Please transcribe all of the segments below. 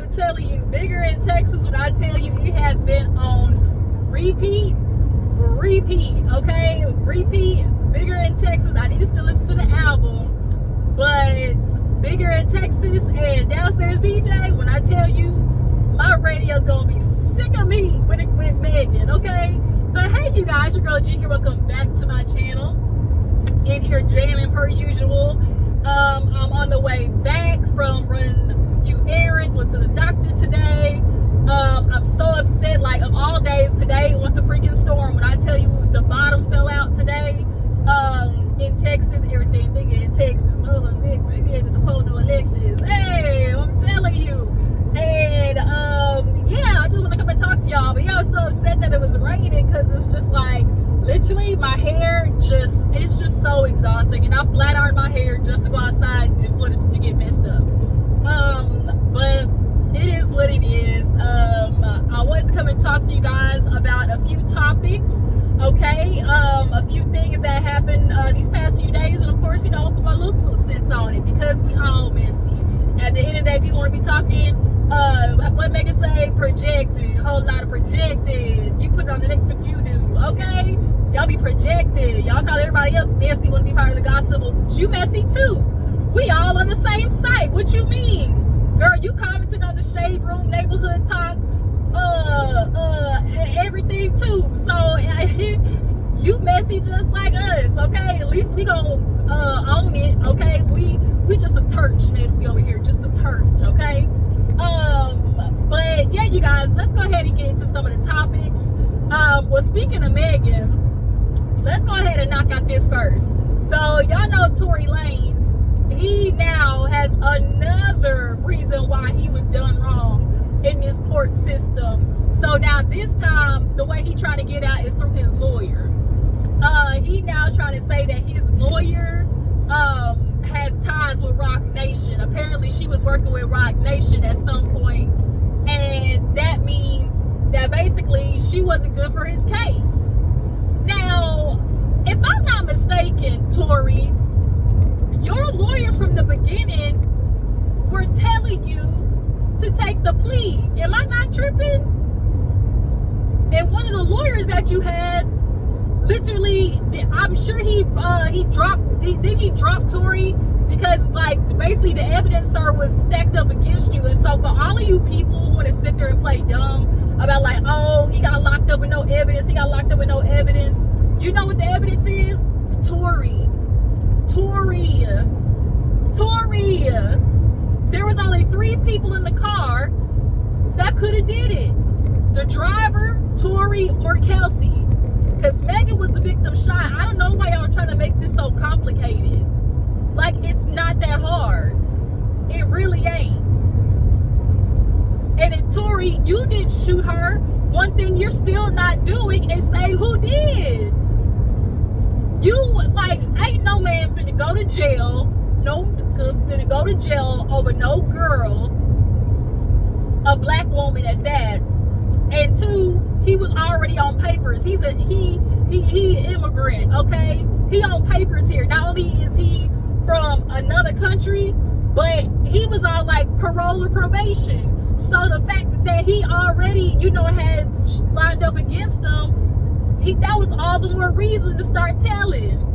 I'm telling you, bigger in Texas, when I tell you it has been on repeat, okay? Repeat, bigger in Texas. I need to still listen to the album, but bigger in Texas and downstairs DJ, when I tell you, my radio's gonna be sick of me when it went Megan, okay? But hey, you guys, your girl G here. Welcome back to my channel. In here jamming per usual. I'm on the way back from running a few errands. Went to the doctor today. I'm so upset. Like, of all days, today was the freaking storm. When I tell you the bottom fell out today, in Texas, everything big in Texas. The Napoleon elections. Hey, I'm telling you. And yeah, I just want to come and talk to y'all. But y'all was so upset that it was raining, because it's just like literally my hair it's just so exhausting, and I flat ironed my hair just to go outside and for it to get messed up. But it is what it is. I wanted to come and talk to you guys about a few topics, okay? A few things that happened these past few days, and of course, you know, put my little 2 cents on it, because we all messy. At the end of the day, people want to be talking, what Megan say, projected, a whole lot of projected. You put it on the next picture you do, okay? Y'all be projected. Y'all call everybody else messy, want to be part of the gossip. But you messy too. We all on the same site. What you mean? Girl, you commented on the Shade Room neighborhood talk, everything too. So you messy just like us, okay? At least we gonna own it, okay? We just a church messy over here, just a church, okay? But yeah, you guys, let's go ahead and get into some of the topics. Well, speaking of Megan, let's go ahead and knock out this first. So y'all know Tory Lanez, he now has another reason why he was done wrong in this court system. So now this time, the way he trying to get out is through his lawyer. He now is trying to say that his lawyer has ties with Roc Nation. Apparently she was working with Roc Nation at some point, and that means that basically she wasn't good for his case. Now, if I'm not mistaken, Tory, your lawyers from the beginning were telling you to take the plea. Am I not tripping? And one of the lawyers that you had, literally, I'm sure he dropped Tory, because like basically the evidence, sir, was stacked up against you. And so for all of you people who want to sit there and play dumb about like, oh, he got locked up with no evidence, you know what the evidence is? Tory. There was only 3 people in the car that could have did it: the driver, Tory, or Kelsey. Because Megan was the victim shot. I don't know why y'all are trying to make this so complicated. Like, it's not that hard. It really ain't. And if Tory, you didn't shoot her, one thing you're still not doing is say who did. You, like, ain't no man finna go to jail. No nigga finna go to jail over no girl, a black woman at that. And 2, he was already on papers. He immigrant, okay? He on papers here. Not only is he from another country, but he was on like parole or probation. So the fact that he already, you know, had lined up against him, that was all the more reason to start telling.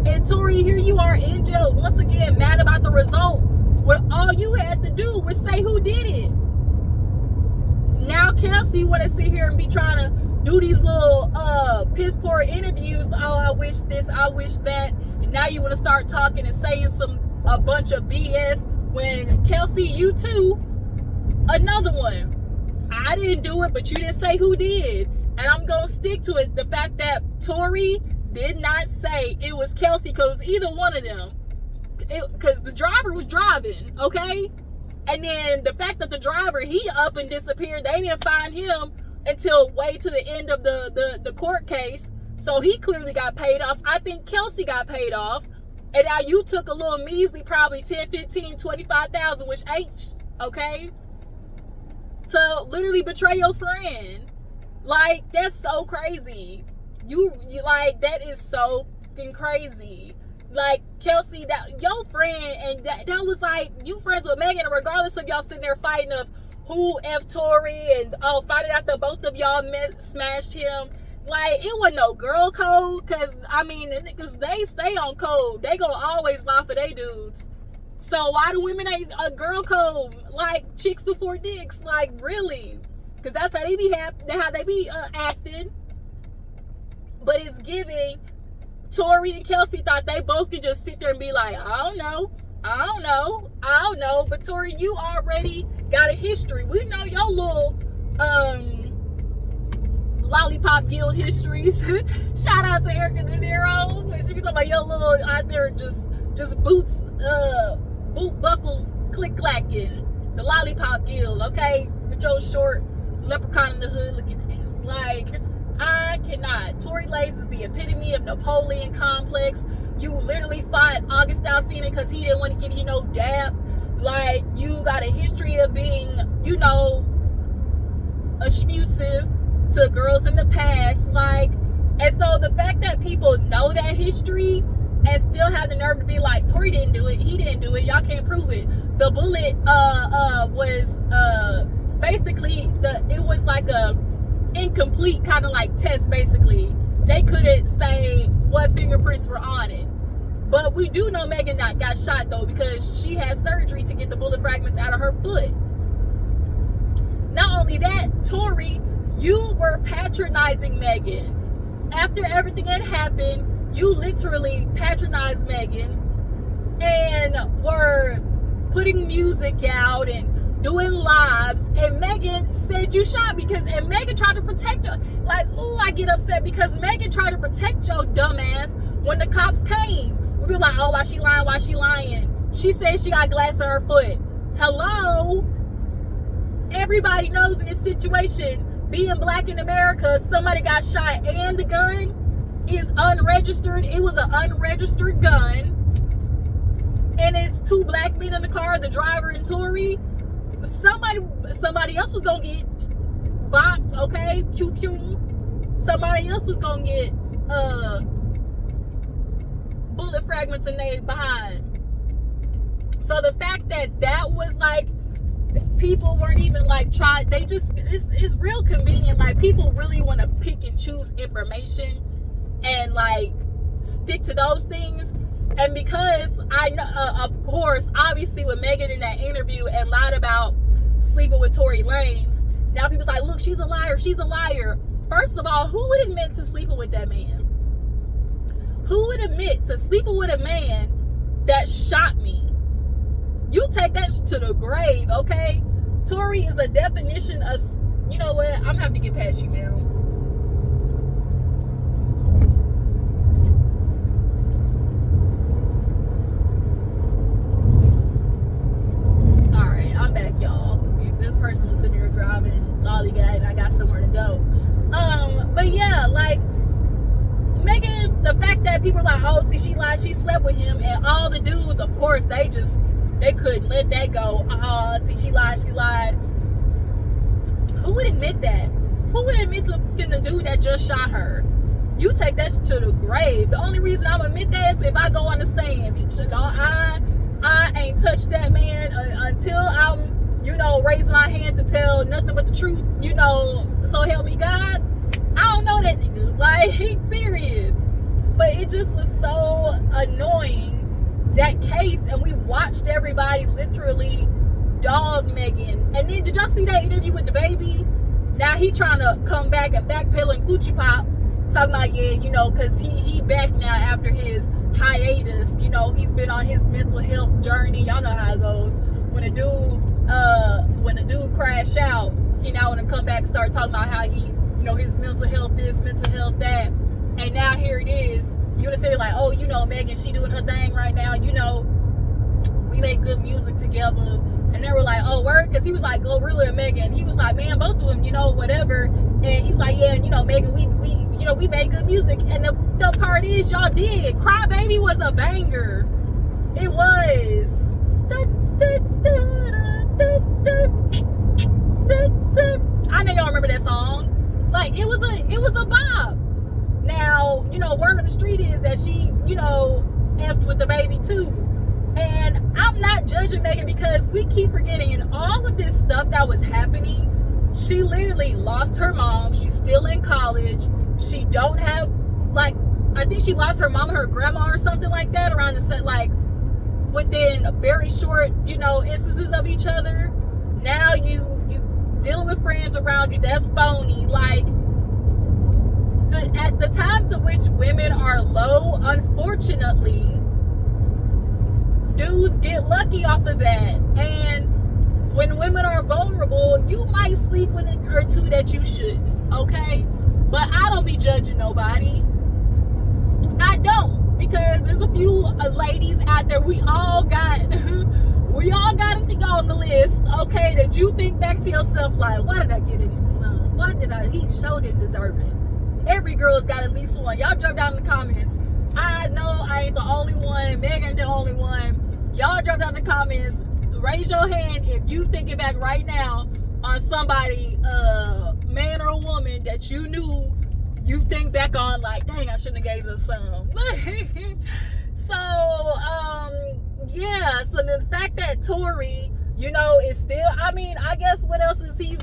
And Tory, here you are in jail once again, mad about the result, when all you had to do was say who did it. Now Kelsey want to sit here and be trying to do these little piss poor interviews. Oh, I wish this, I wish that. And now you want to start talking and saying a bunch of BS, when Kelsey, you too, another one. I didn't do it, but you didn't say who did. And I'm going to stick to it. The fact that Tory did not say it was Kelsey, because either one of them. Because the driver was driving, okay? And then the fact that the driver, he up and disappeared. They didn't find him until way to the end of the court case. So he clearly got paid off. I think Kelsey got paid off. And now you took a little measly, probably 10, 15, 25,000, which ain't, okay? To literally betray your friend. Like, that's so crazy. You like, that is so fucking crazy. Like, Kelsey, that your friend, and that was like, you friends with Megan, and regardless of y'all sitting there fighting of who F Tory and finding out that both of y'all smashed him. Like, it wasn't no girl code, because, I mean, the niggas, they stay on code. They gonna always lie for they dudes. So why do women ain't a girl code? Like, chicks before dicks. Like, really? Because that's how they be acting. But it's giving. Tory and Kelsey thought they both could just sit there and be like, I don't know. But Tory, you already got a history. We know your little Lollipop Guild histories. Shout out to Erica De Niro when she was talking about your little out there just boots boot buckles click clacking. The Lollipop Guild, okay? With your short leprechaun in the hood looking at this. Like, I cannot. Tory Lanez is the epitome of Napoleon complex. You literally fought August Alsina because he didn't want to give you no dap. Like, you got a history of being, you know, abusive to girls in the past. Like, and so the fact that people know that history and still have the nerve to be like, Tory didn't do it, he didn't do it, y'all can't prove it. The bullet was basically it was like a incomplete kind of like test. Basically, they couldn't say what fingerprints were on it. But we do know Megan got shot though, because she had surgery to get the bullet fragments out of her foot. Not only that, Tory, you were patronizing Megan. After everything had happened, you literally patronized Megan and were putting music out and doing lives, and Megan said you shot and Megan tried to protect you. Like, ooh, I get upset because Megan tried to protect your dumbass when the cops came. We were like, oh, why she lying? She said she got glass in her foot. Hello? Everybody knows in this situation, being black in America, somebody got shot and the gun is unregistered. It was an unregistered gun. And it's two black men in the car, the driver and Tory. Somebody else was gonna get bopped, okay? Pew pew. Somebody else was gonna get bullet fragments in their behind. So the fact that was like, people weren't even like it's real convenient. Like, people really want to pick and choose information and like stick to those things. And because I know, of course, obviously with Megan in that interview and lied about sleeping with Tory Lanez, now people's like, look, she's a liar. First of all, who would admit to sleeping with that man? Who would admit to sleeping with a man that shot me? You take that to the grave, okay? Tory is the definition of, you know what? I'm gonna have to get past you, man. Alright, I'm back, y'all. This person was sitting here driving lollygag and I got somewhere to go. But yeah, like, Megan, the fact that people are like, oh, see, she lied, she slept with him, and all the dudes, of course, they couldn't let that go. See, she lied. Who would admit that? Who would admit to the dude that just shot her? You take that to the grave. The only reason I'm admit that is if I go on the stand. You know, I ain't touched that man until I'm, you know, raise my hand to tell nothing but the truth. You know, so help me God. I don't know that nigga. Like, period. But it just was so annoying, that case, and we watched everybody literally dog Megan. And then, did y'all see that interview with the baby? Now he trying to come back and backpedal and Gucci Pop, talking about, yeah, you know, because he back now after his hiatus. You know, he's been on his mental health journey. Y'all know how it goes. When a dude crash out, he now want to come back and start talking about how he, you know, his mental health this, mental health that. And now here it is. You would have said, like, oh, you know, Megan, she doing her thing right now. You know, we make good music together. And they were like, oh, word? Because he was like, Glorilla and Megan. He was like, man, both of them, you know, whatever. And he was like, yeah, you know, Megan, we made good music. And the part is, y'all did. Cry Baby was a banger. It was. I know y'all remember that song. Like, it was a bop. Now, you know, word on the street is that she, you know, effed with the baby too. And I'm not judging Megan because we keep forgetting in all of this stuff that was happening, she literally lost her mom. She's still in college. She don't have, like, I think she lost her mom and her grandma or something like that around the set, like, within a very short, instances of each other. Now you dealing with friends around you that's phony. Like, at the times in which women are low, unfortunately, dudes get lucky off of that. And when women are vulnerable, you might sleep with a or two that you shouldn't, okay? But I don't be judging nobody. I don't, because there's a few ladies out there, we all got them on the list, okay, that you think back to yourself like, why did I get in this son? He sure didn't deserve it. Every girl's got at least one. Y'all drop down in the comments. I know I ain't the only one. Megan the only one. Y'all drop down in the comments. Raise your hand if you thinking back right now on somebody, man or woman, that you knew, you think back on like, dang, I shouldn't have gave them some. So, yeah. So the fact that Tory, is still, I guess what else is he?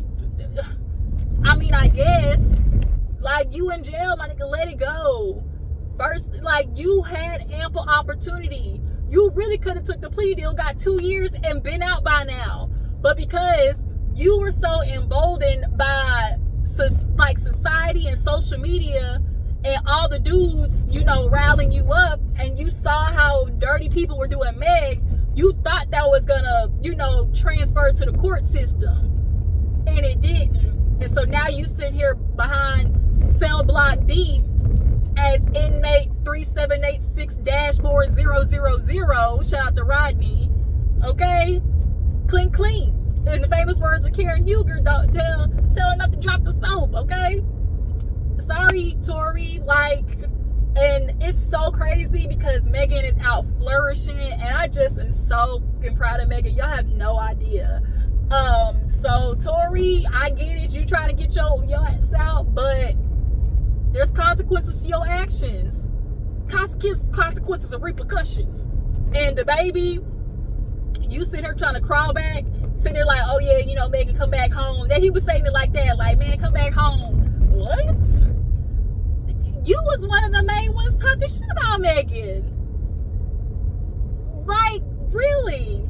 I guess, like, you in jail, my nigga, let it go. First, like, you had ample opportunity. You really could have took the plea deal, got 2 years, and been out by now. But because you were so emboldened by, like, society and social media and all the dudes, rallying you up, and you saw how dirty people were doing Meg, you thought that was gonna, transfer to the court system. And it didn't. And so now you sit here behind cell block D as inmate 3786-4000. Shout out to Rodney. Okay? Clean, clean. In the famous words of Karen Huger, tell her not to drop the soap, okay? Sorry, Tory. And it's so crazy because Megan is out flourishing, and I just am so fucking proud of Megan. Y'all have no idea. So Tory, I get it. You trying to get your ass out, but there's consequences to your actions. Consequences and repercussions. And the baby, you sitting here trying to crawl back, sitting there like, oh yeah, Megan, come back home. Then he was saying it like that, like, man, come back home. What? You was one of the main ones talking shit about Megan. Like, really?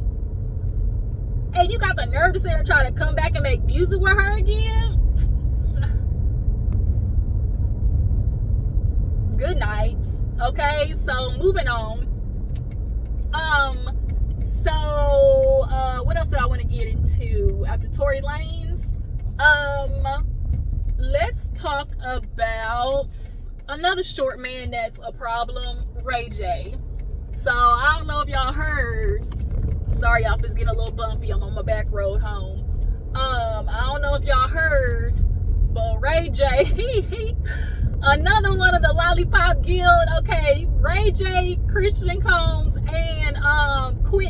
And you got the nerve to sit there and try to come back and make music with her again? Good night. Okay, so moving on. What else did I want to get into after Tory Lanez? Let's talk about another short man that's a problem, RayJ. So I don't know if y'all heard. Sorry, y'all, if it's getting a little bumpy. I'm on my back road home. I don't know if y'all heard, but RayJ, another one of the Lollipop Guild. Okay, RayJ, Christian Combs, and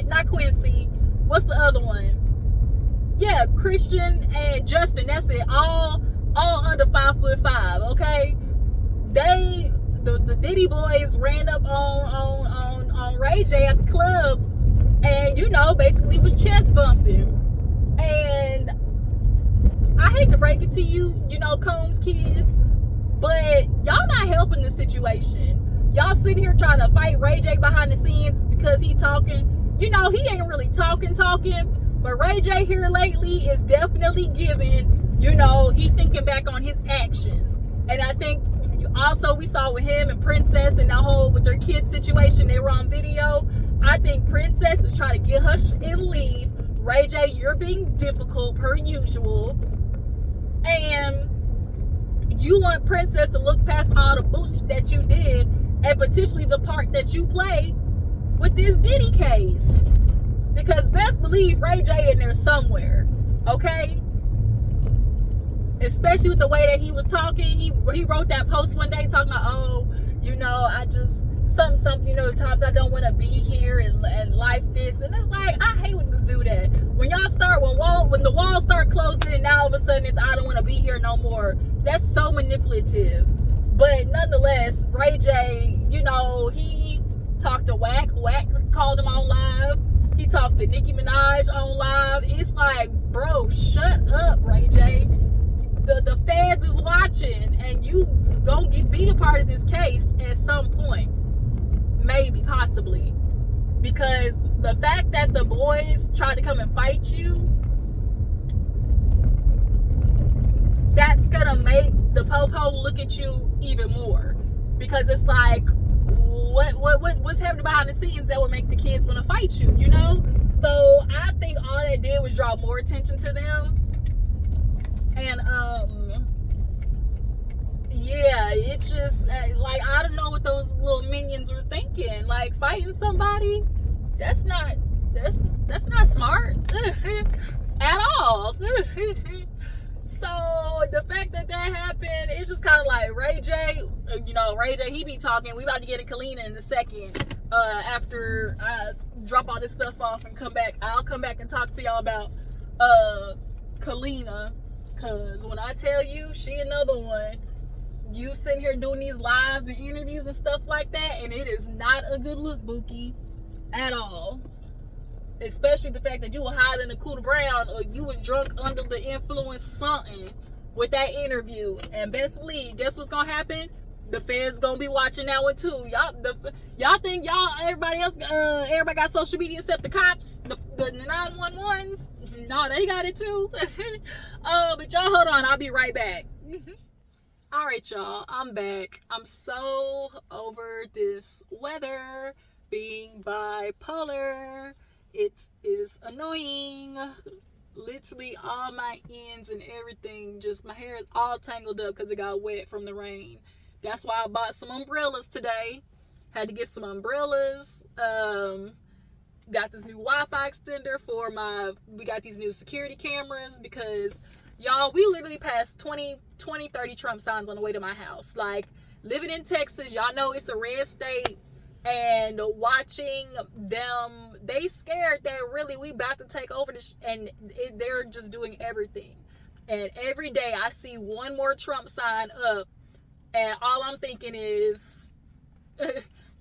not Quincy. What's the other one? Yeah, Christian and Justin. That's it. All under 5'5". Okay, the Diddy boys ran up on RayJ at the club, and basically was chest bumping. And I hate to break it to you, Combs kids, but y'all not helping the situation. Y'all sitting here trying to fight RayJ behind the scenes because he talking. He ain't really talking, but RayJ here lately is definitely giving, he thinking back on his actions. And I think also we saw with him and Princess and that whole with their kids situation, they were on video. I think Princess is trying to get her and leave. RayJ, you're being difficult per usual. And you want Princess to look past all the bullshit that you did and potentially the part that you play with this Diddy case. Because best believe RayJ in there somewhere. Okay? Especially with the way that he was talking. He wrote that post one day talking about, I just something, times I don't want to be here and life this. And it's like, I hate when this do that. When y'all start, when the walls start closing and now all of a sudden it's I don't want to be here no more. That's so manipulative. But nonetheless, RayJ, he talked to whack called him on live. He talked to Nicki Minaj on live. It's like, bro, shut up, RayJ. The feds is watching, and you gonna be a part of this case at some point. Maybe, possibly. Because the fact that the boys tried to come and fight you, that's gonna make the po-po look at you even more. Because it's like, what's happening behind the scenes that would make the kids want to fight you, you know? So I think all that did was draw more attention to them. And yeah, it just like, I don't know what those little minions were thinking. Like, fighting somebody, that's not smart at all. So the fact that happened, it's just kind of like RayJ, you know, RayJ, he be talking. We about to get a Kaleena in a second. After I drop all this stuff off and come back, I'll come back and talk to y'all about Kaleena. Cause when I tell you, she another one. You sitting here doing these lives and interviews and stuff like that, and it is not a good look, Bookie, at all. Especially the fact that you were hiding a Cooter Brown, or you was drunk under the influence something with that interview. And best believe, guess what's gonna happen? The feds gonna be watching that one too. Y'all think everybody got social media except the cops, the 911s? No, they got it too. But y'all hold on, I'll be right back. All right, y'all, I'm back. I'm so over this weather being bipolar. It is annoying. Literally all my ends and everything, just my hair is all tangled up because it got wet from the rain. That's why I bought some umbrellas today. Had to get some umbrellas. Got this new Wi-Fi extender for we got these new security cameras because, y'all, we literally passed 20, 30 Trump signs on the way to my house. Like, living in Texas, y'all know it's a red state, and watching them, they scared that really we about to take over this, and they're just doing everything. And every day I see one more Trump sign up, and all I'm thinking is,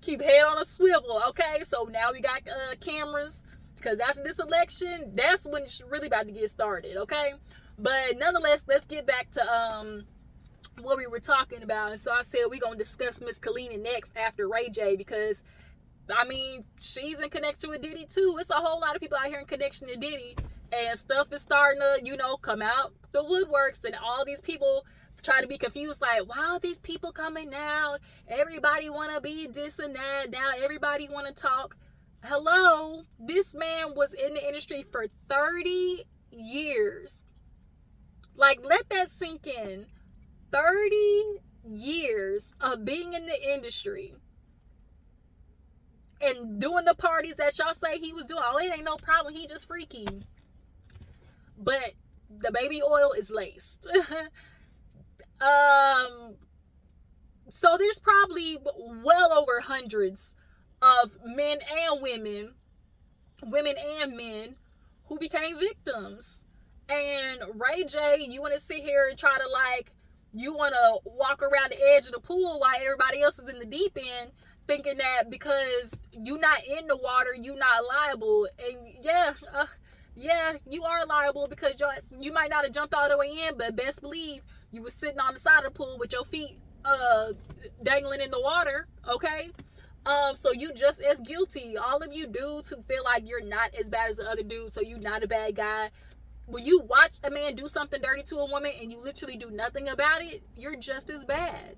keep head on a swivel, okay? So now we got cameras, because after this election, that's when it's really about to get started, okay? But nonetheless, let's get back to what we were talking about. And so I said we're going to discuss Miss Kaleena next after RayJ, because, I mean, she's in connection with Diddy too. It's a whole lot of people out here in connection to Diddy, and stuff is starting to, you know, come out the woodworks, and all these people try to be confused, like, why are these people coming out? Everybody want to be this and that. Now everybody want to talk. Hello, this man was in the industry for 30 years. Like, let that sink in. 30 years of being in the industry and doing the parties that y'all say he was doing. Oh, it ain't no problem. He just freaky. But the baby oil is laced. So there's probably well over hundreds of men and women and men who became victims. And RayJ, you want to sit here and try to, like, you want to walk around the edge of the pool while everybody else is in the deep end, thinking that because you're not in the water, you're not liable. And yeah, you are liable, because you might not have jumped all the way in, but best believe you were sitting on the side of the pool with your feet dangling in the water, okay? So you just as guilty. All of you dudes who feel like you're not as bad as the other dude, so you're not a bad guy. When you watch a man do something dirty to a woman and you literally do nothing about it, you're just as bad.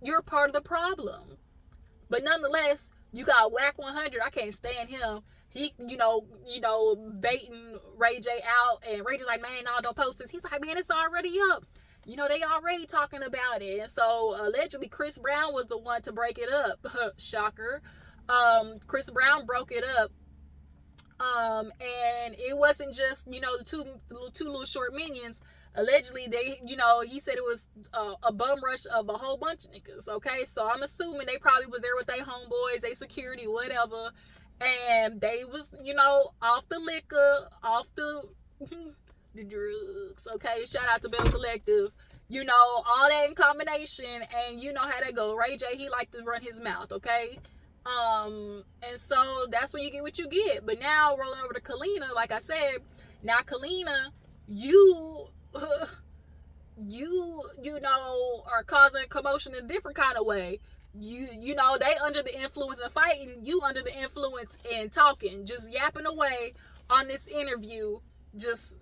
You're part of the problem. But nonetheless, you got Whack 100. I can't stand him. He, you know, baiting RayJ out, and RayJ's like, man, no, don't post this. He's like, man, it's already up. You know, they already talking about it. And so allegedly Chris Brown was the one to break it up. Shocker. Chris Brown broke it up. And it wasn't just, you know, the two little short minions. Allegedly, he said it was a bum rush of a whole bunch of niggas, okay? So I'm assuming they probably was there with their homeboys, they security, whatever, and they was, you know, off the liquor, off the drugs, okay? Shout out to Bell Collective. You know, all that in combination, and you know how that go. RayJ, he like to run his mouth, okay? And so that's when you get what you get. But now rolling over to Kaleena, like I said, now Kaleena, you you know are causing commotion in a different kind of way. You know they under the influence of fighting, you under the influence and talking, just yapping away on this interview. Just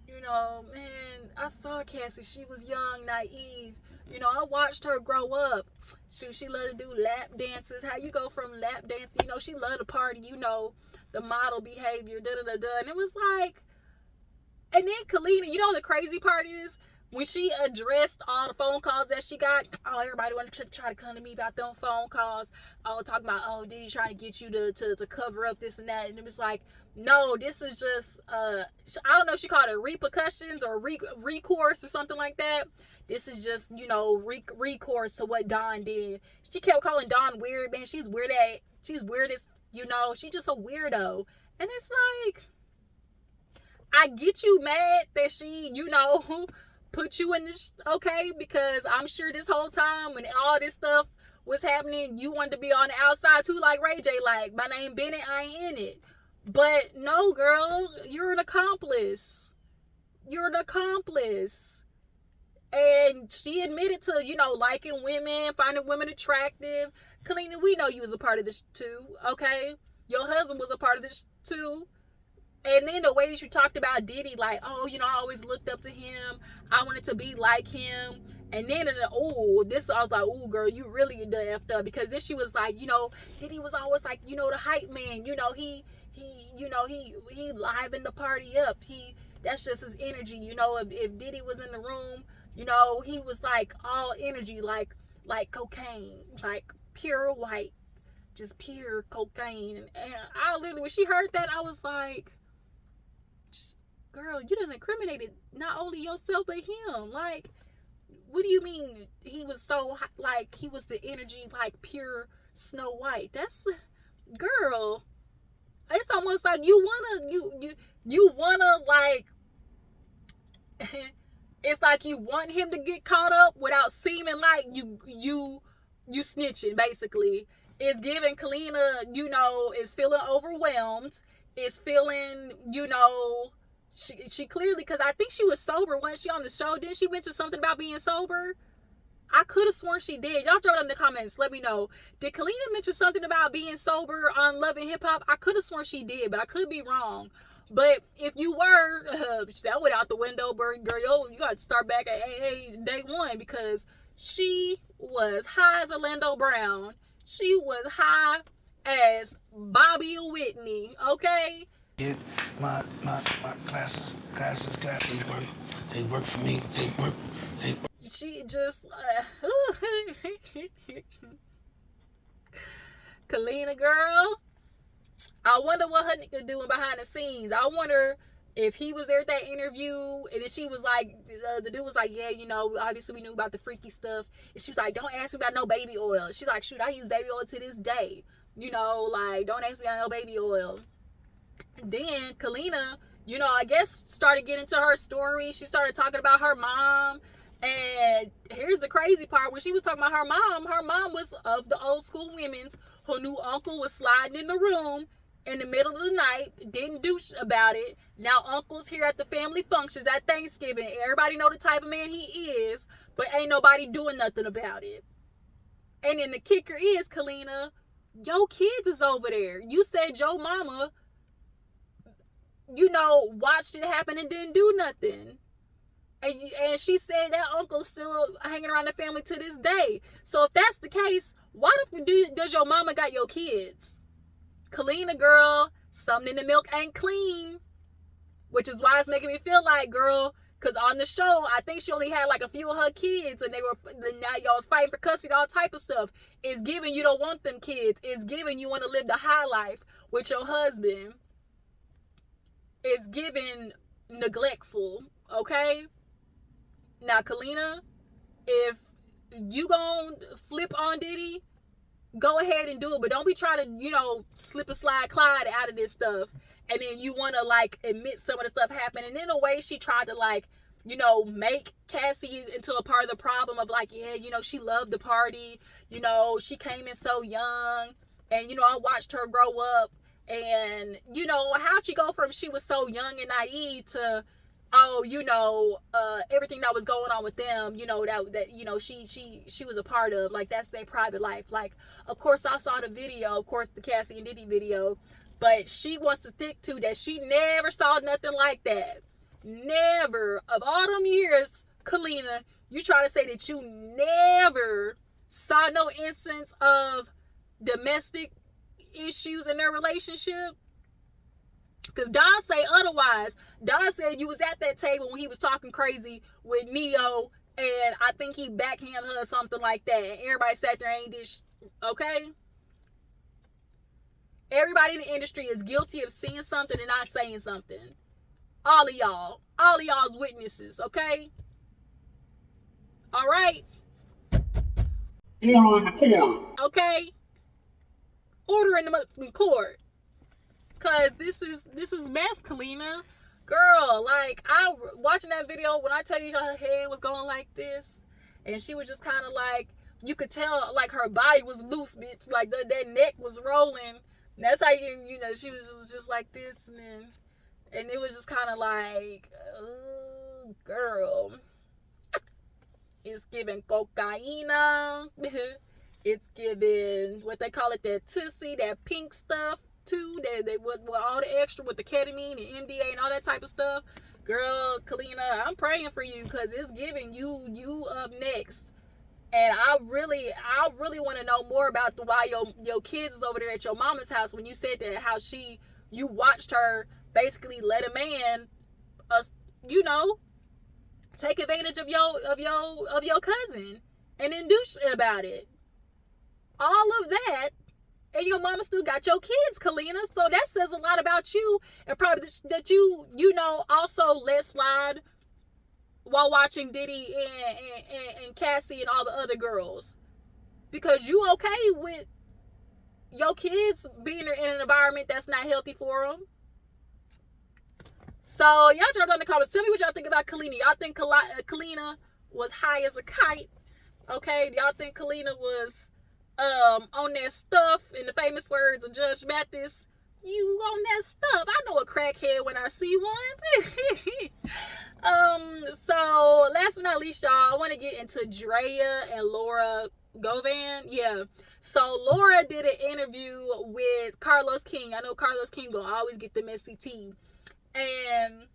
you know, man, I saw Cassie. She was young, naive. You know, I watched her grow up. She loved to do lap dances. How you go from lap dancing? You know, she loved to party. You know, the model behavior. Da da da da. And it was like, and then Kaleena. You know, the crazy part is when she addressed all the phone calls that she got. Oh, everybody wanted to try to come to me about them phone calls. Oh, talking about, oh, did he trying to get you to cover up this and that? And it was like, no, this is just I don't know if she called it repercussions or recourse or something like that. This is just, you know, recourse to what Dawn did. She kept calling Dawn weird, man. She's weird as, you know, she's just a weirdo. And it's like, I get you mad that she, you know, put you in this, okay, because I'm sure this whole time when all this stuff was happening, you wanted to be on the outside too, like RayJ, like, my name Bennett, I ain't in it. But no, girl, you're an accomplice. You're an accomplice. And she admitted to, you know, liking women, finding women attractive. Kaleena, we know you was a part of this too, okay? Your husband was a part of this too. And then the way that you talked about Diddy, like, oh, you know, I always looked up to him. I wanted to be like him. And then, I was like, oh, girl, you really done effed up. Because then she was like, you know, Diddy was always like, you know, the hype man. You know, he livened the party up. That's just his energy. You know, if Diddy was in the room, you know, he was like all energy, like cocaine, like pure white, just pure cocaine. And I literally, when she heard that, I was like, girl, you done incriminated not only yourself but him. Like, what do you mean he was so like he was the energy like pure Snow White? That's, girl, it's almost like you wanna like it's like you want him to get caught up without seeming like you snitching. Basically, it's giving Kaleena, you know, is feeling overwhelmed, is feeling, you know, she clearly, because I think she was sober. Wasn't she on the show? Didn't she mention something about being sober? I could have sworn she did. Y'all drop it in the comments. Let me know. Did Kaleena mention something about being sober on Love and Hip Hop? I could have sworn she did, but I could be wrong. But if you were, that went out the window, girl. You got to start back at AA day one, because she was high as Orlando Brown. She was high as Bobby and Whitney, okay? My classes work. They work for me. They work. She just Kaleena, girl, I wonder what her nigga doing behind the scenes. I wonder if he was there at that interview, and then she was like, the dude was like, yeah, you know, obviously we knew about the freaky stuff. And she was like, don't ask me about no baby oil. She's like, shoot, I use baby oil to this day. You know, like, don't ask me about no baby oil. Then Kaleena, you know, I guess started getting to her story. She started talking about her mom. And here's the crazy part. When she was talking about her mom was of the old school women's who knew Uncle was sliding in the room in the middle of the night, didn't do about it. Now Uncle's here at the family functions at Thanksgiving. Everybody know the type of man he is, but ain't nobody doing nothing about it. And then the kicker is, Kaleena, your kids is over there. You said your mama, you know, watched it happen and didn't do nothing. And she said that uncle's still hanging around the family to this day. So if that's the case, why does your mama got your kids? Kaleena, girl, something in the milk ain't clean. Which is why it's making me feel like, girl, because on the show, I think she only had like a few of her kids, and now y'all was fighting for custody, all type of stuff. It's giving you don't want them kids. It's giving you want to live the high life with your husband. It's giving neglectful, okay? Now, Kaleena, if you gonna flip on Diddy, go ahead and do it. But don't be trying to, you know, slip and slide Clyde out of this stuff. And then you want to, like, admit some of the stuff happened. And in a way, she tried to, like, you know, make Cassie into a part of the problem of, like, yeah, you know, she loved the party. You know, she came in so young. And, you know, I watched her grow up. And, you know, how'd she go from she was so young and naive to, oh, you know, everything that was going on with them, you know, that you know, she was a part of, like, that's their private life. Like, of course, I saw the video, of course, the Cassie and Diddy video, but she wants to stick to that she never saw nothing like that. Never. Of all them years, Kaleena, you try to say that you never saw no instance of domestic issues in their relationship? Because Don say otherwise. Don said you was at that table when he was talking crazy with Neo, and I think he backhanded her or something like that, and everybody sat there and ain't this. Okay? Everybody in the industry is guilty of seeing something and not saying something. All of y'all's witnesses, okay? All right? Order in the court. Okay? Order in the court. Cause this is mess, Kaleena. Girl, like, I watching that video, when I tell you her head was going like this, and she was just kind of like, you could tell, like, her body was loose, bitch. Like, that neck was rolling. And that's how you know, she was just like this, and it was just kind of like, oh, girl. It's giving cocaina. It's giving, what they call it, that tussie, that pink stuff. Too, they with all the extra with the ketamine and MDA and all that type of stuff. Girl, Kaleena, I'm praying for you, because it's giving you up next. And I really want to know more about why your kids is over there at your mama's house, when you said that how you watched her basically let a man you know, take advantage of your cousin and then do shit about it. All of that. And your mama still got your kids, Kaleena. So that says a lot about you. And probably that you know, also let slide while watching Diddy and Cassie and all the other girls. Because you okay with your kids being in an environment that's not healthy for them. So y'all drop down in the comments. Tell me what y'all think about Kaleena. Y'all think Kaleena was high as a kite? Okay? Y'all think Kaleena was on that stuff, in the famous words of Judge Mathis, you on that stuff? I know a crackhead when I see one. So last but not least, y'all, I want to get into Draya and Govan. Yeah. So Laura did an interview with Carlos King. I know Carlos King gonna always get the messy tea. And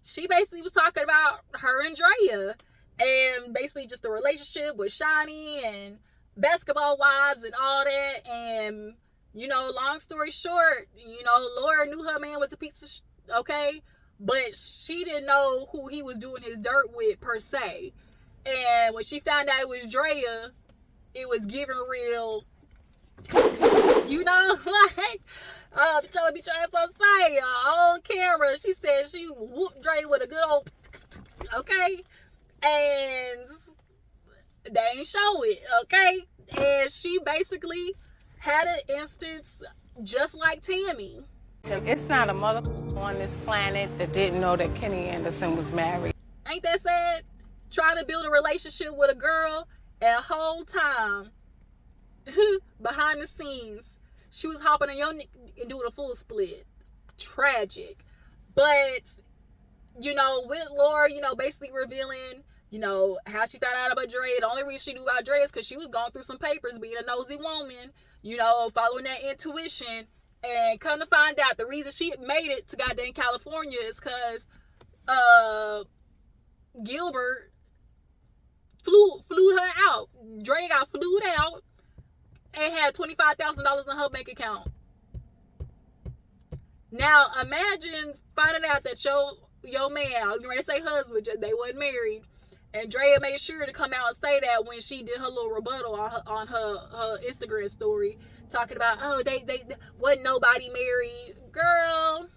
she basically was talking about her and Draya, and basically just the relationship with Shani and basketball wives and all that. And, you know, long story short, you know, Laura knew her man was a piece of okay, but she didn't know who he was doing his dirt with per se. And when she found out it was Draya, it was giving real, you know, like, trying to be trying to say on camera. She said she whooped Draya with a good old, okay, and they ain't show it, okay? And she basically had an instance just like Tammy. It's not a mother on this planet that didn't know that Kenny Anderson was married. Ain't that sad? Trying to build a relationship with a girl, and the whole time, behind the scenes, she was hopping on your neck and doing a full split. Tragic. But, you know, with Laura, you know, basically revealing, you know, how she found out about Draya. The only reason she knew about Draya is because she was going through some papers, being a nosy woman, you know, following that intuition. And come to find out, the reason she made it to goddamn California is because Gilbert flew her out. Draya got flued out and had $25,000 in her bank account. Now, imagine finding out that your man, I was going to say husband, they wasn't married. And Draya made sure to come out and say that when she did her little rebuttal on her Instagram story, talking about, oh, they wasn't nobody married. Girl,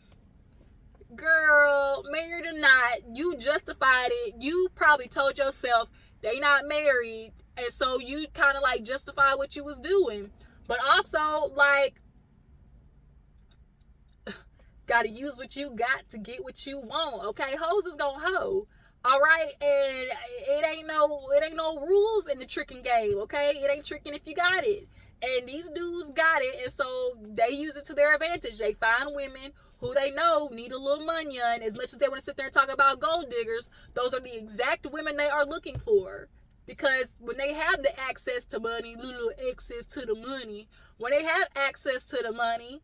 married or not, you justified it. You probably told yourself they not married, and so you kind of like justify what you was doing. But also, like, gotta use what you got to get what you want. Okay, hoes is gonna hoe. All right, and it ain't no rules in the tricking game. Okay, it ain't tricking if you got it. And these dudes got it, and so they use it to their advantage. They find women who they know need a little money, and as much as they want to sit there and talk about gold diggers, those are the exact women they are looking for. Because when they have the access to money, little access to the money, when they have access to the money,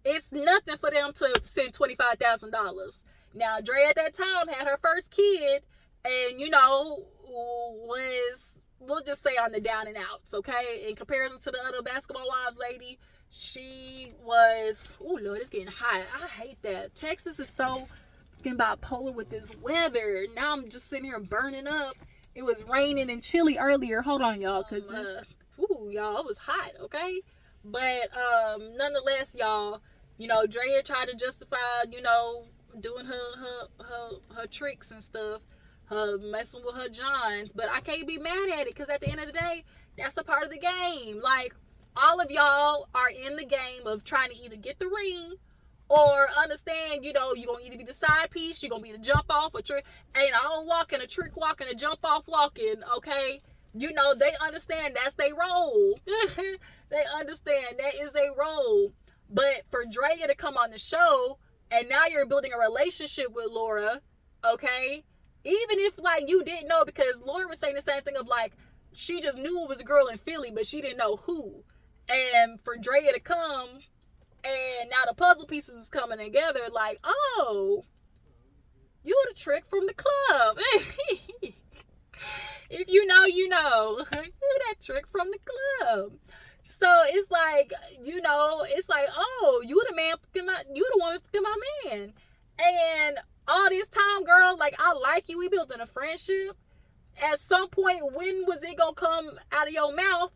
it's nothing for them to send $25,000. Now, Dre at that time had her first kid, and was, we'll just say, on the down and outs, okay? In comparison to the other basketball wives lady, she was, oh Lord, it's getting hot. I hate that. Texas is so fucking bipolar with this weather. Now I'm just sitting here burning up. It was raining and chilly earlier. Hold on, y'all, because y'all, it was hot, okay? But nonetheless, y'all, Drea tried to justify, doing her tricks and stuff, her messing with her Johns, but I can't be mad at it, because at the end of the day, that's a part of the game. Like, all of y'all are in the game of trying to either get the ring or understand, you're going to either be the side piece, you're going to be the jump off, or trick. Ain't all walking, a trick walking, a jump off walking, okay? They understand that's their role. They understand that is a role. But for Drea to come on the show, and now you're building a relationship with Laura, okay? Even if, like, you didn't know, because Laura was saying the same thing of, like, she just knew it was a girl in Philly, but she didn't know who. And for Drea to come, and now the puzzle pieces is coming together, like, oh, you the trick from the club. If you know, you know. You that trick from the club. So it's like, it's like, oh, you the man, you the one for my man. And all this time, girl, like, I like you. We built in a friendship. At some point, when was it going to come out of your mouth?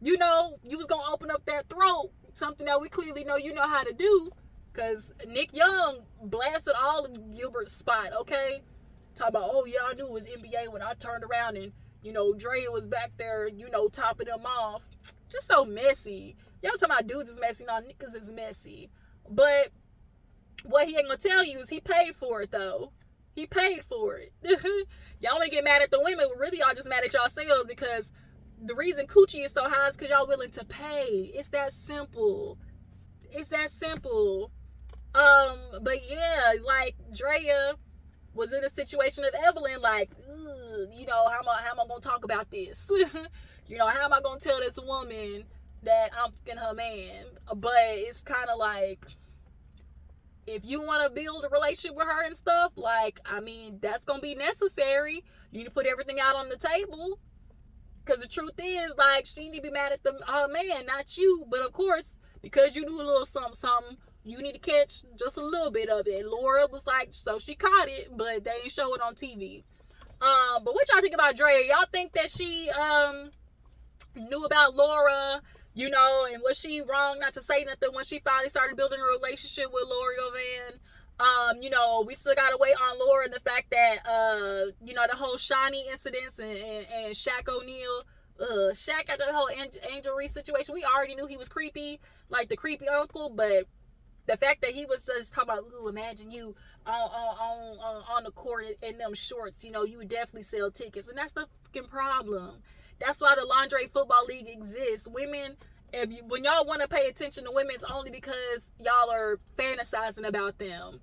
You was going to open up that throat. Something that we clearly know you know how to do. Because Nick Young blasted all of Gilbert's spot, okay? Talk about, oh, yeah, I knew it was NBA when I turned around and, Drea was back there, topping them off. Just so messy. Y'all talking about dudes is messy. No, niggas is messy. But what he ain't going to tell you is he paid for it, though. He paid for it. Y'all want to get mad at the women, but really y'all just mad at yourselves, because the reason coochie is so high is because y'all willing to pay. It's that simple. It's that simple. But yeah, like, Drea was in a situation of Evelyn, like, how am I gonna talk about this? How am I gonna tell this woman that I'm fucking her man? But it's kind of like, if you want to build a relationship with her and stuff, like, I mean, that's gonna be necessary. You need to put everything out on the table. Because the truth is, like, she need to be mad at her man, not you. But of course, because you do a little something, you need to catch just a little bit of it. Laura was like, so she caught it, but they didn't show it on TV. But what y'all think about Drea? Y'all think that she knew about Laura, and was she wrong not to say nothing when she finally started building a relationship with Laura Govan? We still gotta wait on Laura, and the fact that the whole Shawnee incidents and Shaq O'Neal, Shaq after the whole Angel Reese situation, we already knew he was creepy, like the creepy uncle, but the fact that he was just talking about, ooh, imagine you on the court in them shorts, you would definitely sell tickets. And that's the fucking problem. That's why the Lingerie Football League exists. Women, when y'all want to pay attention to women, it's only because y'all are fantasizing about them.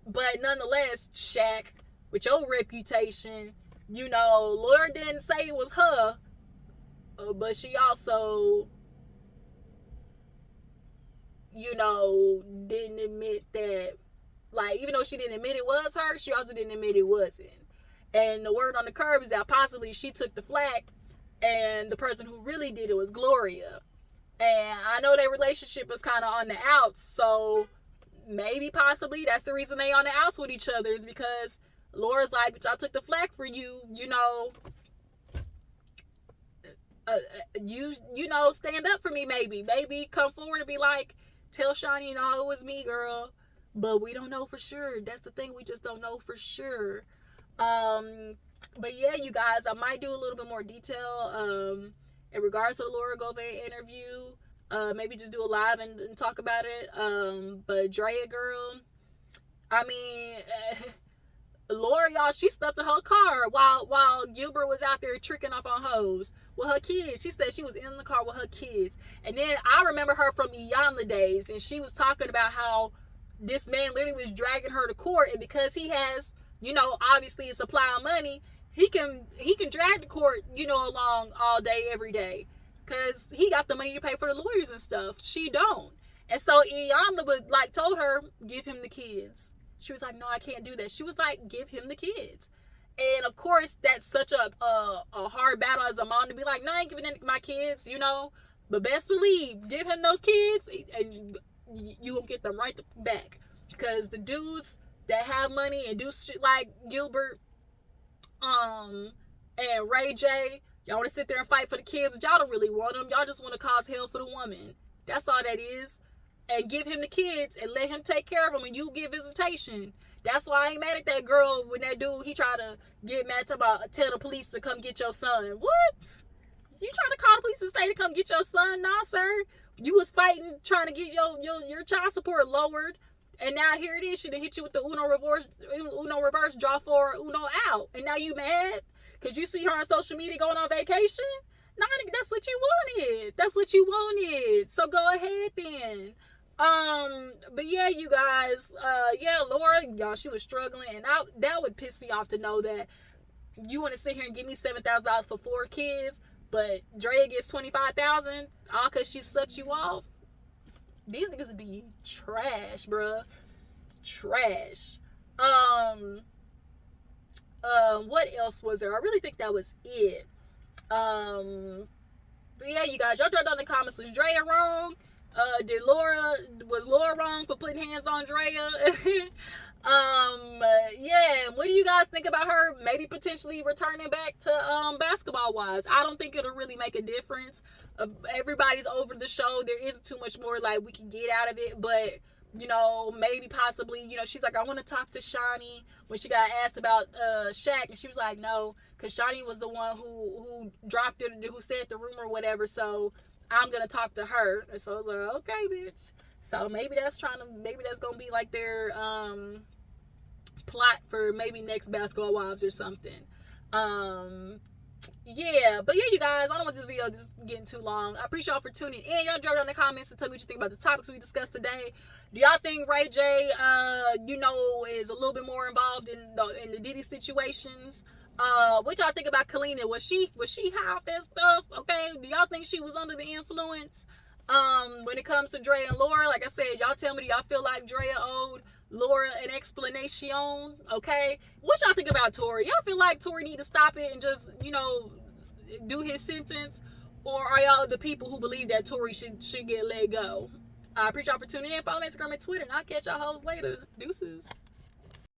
But nonetheless, Shaq, with your reputation, Laura didn't say it was her, but she also, didn't admit that, like, even though she didn't admit it was her, she also didn't admit it wasn't. And the word on the curb is that possibly she took the flack, and the person who really did it was Gloria. And I know their relationship is kind of on the outs, so maybe possibly that's the reason they on the outs with each other, is because Laura's like, bitch, I took the flack for you, stand up for me, maybe come forward and be like, tell Shawnee, it was me, girl. But we don't know for sure. That's the thing. We just don't know for sure. But yeah, you guys, I might do a little bit more detail in regards to the Laura Govan interview. Maybe just do a live and talk about it. But Drea, girl, I mean, Laura, y'all, she slept in her car while Gilbert was out there tricking off on hoes with her kids. She said she was in the car with her kids. And then I remember her from Iyanla days, and she was talking about how this man literally was dragging her to court, and because he has, you know, obviously a supply of money, he can drag the court, you know, along all day, every day, because he got the money to pay for the lawyers and stuff. She don't. And so Iyanla would, like, told her, give him the kids. She was like, no, I can't do that. She was like, give him the kids. And of course, that's such a hard battle as a mom to be like, no, I ain't giving my kids, you know. But best believe, give him those kids, and you will get them right back. Because the dudes that have money and do shit like Gilbert, and RayJ, y'all want to sit there and fight for the kids, but y'all don't really want them. Y'all just want to cause hell for the woman. That's all that is. And give him the kids and let him take care of them, and you get visitation. That's why I ain't mad at that girl when that dude, he tried to get mad about tell the police to come get your son. What? You trying to call the police and say to come get your son? Nah, sir. You was fighting, trying to get your child support lowered. And now here it is. She done hit you with the Uno reverse, draw for Uno out. And now you mad? Because you see her on social media going on vacation? Nah, that's what you wanted. That's what you wanted. So go ahead then. But yeah, you guys, Laura, y'all, she was struggling, and that would piss me off to know that you want to sit here and give me $7,000 for 4 kids, but Draya gets $25,000 all because she sucked you off. These niggas would be trash, bruh. Trash. What else was there? I really think that was it. But yeah, you guys, y'all drop down in the comments, was Draya wrong? Was Laura wrong for putting hands on Draya? Yeah, what do you guys think about her maybe potentially returning back to Basketball Wives? I don't think it'll really make a difference. Everybody's over the show. There isn't too much more like we can get out of it, but you know, maybe possibly, you know, she's like, I want to talk to Shawnee when she got asked about Shaq, and she was like, no, because Shawnee was the one who dropped it, who said the rumor or whatever, so I'm gonna talk to her. And so I was like, okay, bitch. So maybe that's gonna be like their plot for maybe next Basketball Wives or something. Yeah, but yeah, you guys, I don't want this video just getting too long. I appreciate y'all for tuning in. Y'all drop down in the comments and tell me what you think about the topics we discussed today. Do y'all think RayJ, you know, is a little bit more involved in the Diddy situations? What y'all think about Kaleena? Was she high off that stuff? Okay, do y'all think she was under the influence? When it comes to Draya and Laura, like I said, y'all tell me, do y'all feel like Draya owed Laura an explanation? Okay, what y'all think about Tory? Y'all feel like Tory need to stop it and just, you know, do his sentence, or are y'all the people who believe that Tory should get let go? I appreciate y'all for tuning in. Follow me on Instagram and Twitter, and I'll catch y'all hoes later. Deuces.